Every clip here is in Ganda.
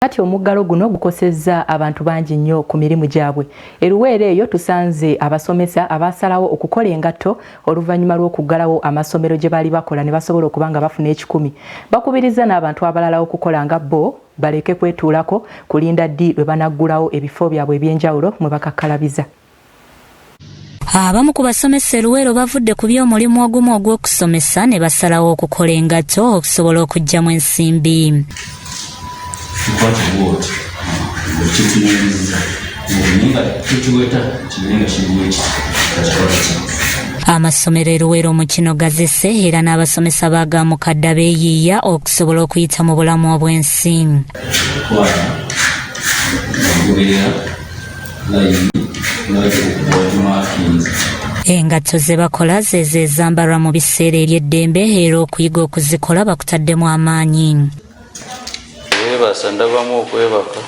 Kati omuggalo guno gukosezza abantu bangi nnyo ku mirimu gyabwe. Eruweero eyo tusanze abasomesa abasalawo okukola engatto oluvannyuma lw'okuggalawo amasomero gye baali bakola ne basobola okuba nga bafuna 10. Bakubiriza n'abantu abalala okukola nga bo baleke kwetuulako kulinda ddi lwe banaggulawo ebifo byabwe eby'enjawulo mwe bakakkalabiza. Abamu ku basomesa Eruweero bavudde ku by'omulimu ogumu ogw'okusomesa ne basalawo okukola engatto okusobola okuggyamu ensimbi. Amasomero Eruweero mu kino gazise era n'abasomesa bagamukadda beeyiiya okusobola okuyita mu bulamu obw'ensi. Engatto ze bakola zezo ezambalwa mu biseera eby'eddembe era okuyiga okuzikola bakutaddemu amaanyi. Weebasa ndabamu okwebaka.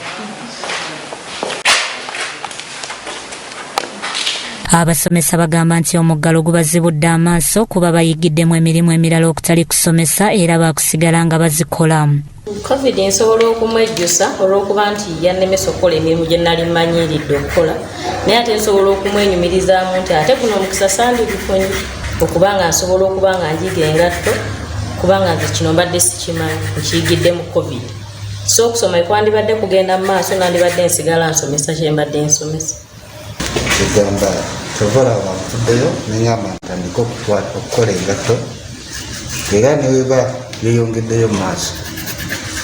Abasomesa bagamba nti omuggalo gubazibudde amaaso kuba bayigiddemu emirimu emirala okutali kusomesa era bakusigala nga bazikola. COVID nsobola okumwejjusa olw'okuba nti yannemesa okukola emirimu gye nali mmanyiiridde okukola, naye ate nsobola okumwenyumirizaamu nti ate guno omukisa sandigufunye okubanga nsobola okuba nga njiga engatto kubanga nze kino mbadde sikimanyi nkiyigidde mu COVID. So okusoma kwandibadde kugenda mu maaso nandibadde nsigala nsomesa kye mbadde nsomesa. Kugamba tovola wamutuddeyo neŋŋamba ntandika okukola engatto era ne weba yeeyongeddeyo mu maaso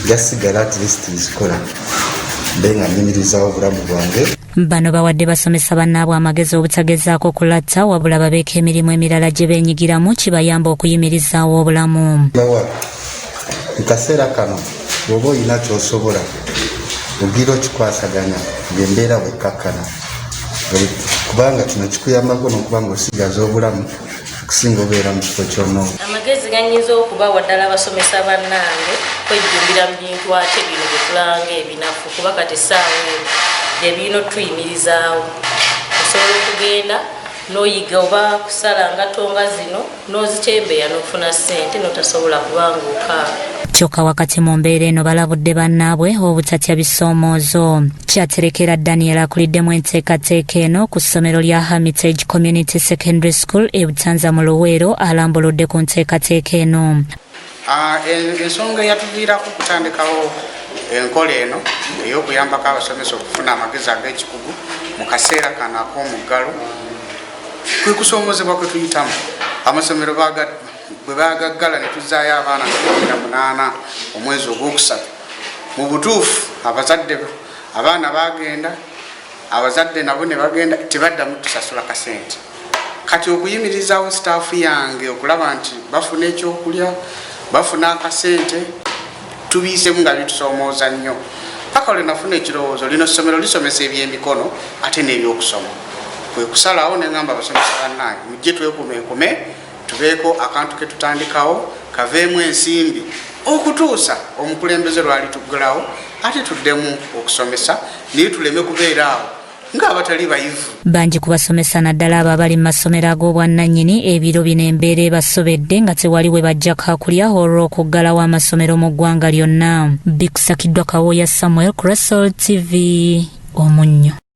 gasigala at least nzikola mbe nga nnimirizaawo obulamu bwange. Bano bawadde basomesa bannaabwe amagezi obutagezaako kulatta wabula babeeko emirimu emirala gye beenyigiramu kibayamba okuyimirizaawo obulamu. Mu kaseera kano bw'oba olina ky'osobola ogira okikwasaganya ng'embeera bwekkakkana kubanga kino kikuyambako n'okuba ng'osigaza obulamu okusinga obeera mu kifo ky'onoomu. Amagezi ganyinza okubawa ddala abasomesa bannange kwejjumbira mu bintu ate bino bye tulanga ebinafu kuba kati essaawa bye birina otuyimirizaawo. Osobola okugenda n'oyiga oba kusala ngatto nga zino n'ozitembeya n'ofuna ssente n'otasobola kubanga okaaga. Kyokka wakati mu mbeera eno balabudde bannaabwe obutatya bisoomoozo. Kyaterekera Daniel akuliddemu enteekateeka eno ku ssomero lya Hermitage Community Secondary School e Butanza mu Luweero alambuludde ku nteekateeka eno. Ensonga eyatuviirako kutandikawo enkola eno ey'okuyambako abasomesa okufuna amagezi ag'ekikugu mu kaseera kano ak'omuggalo kwe kusoomozebwa kwe tuyitamu. Amasomero bwe bagaggala ne tuzzaayo abaana 8 omwezi ogwokusatu. Mu butuufu abaana bagenda, abazadde nabo ne bagenda tebaddamu tusasula kasente. Kati okuyimirizaawo sitaafu yange okulaba nti bafuna ekyokulya bafuna akasente tubiisemu nga bitusoomooza nnyo. Paka lwe nafuna ekirowoozo lino ssomero lisomesa ebyemikono ate n'ebyokusoma. Kwe kusalawo ne ngamba abasomesa bannange mujje twekumeekume tubeeko akantu ke tutandikawo kaveemu ensimbi okutuusa omukulembeze lwali tuggulawo ate tuddemu okusomesa naye tuleme kubeeraawo ng'abatali bayivu. Bangi ku basomesa naddala abo abali mu masomero ag'obwannannyini ebiro bino embeera ebasobedde nga tewali we bajja kaakulya olw'okuggalawo amasomero mu ggwanga lyonna. Bikusakiddwa Kawooya Samuel, Cressol TV, Omunnyo.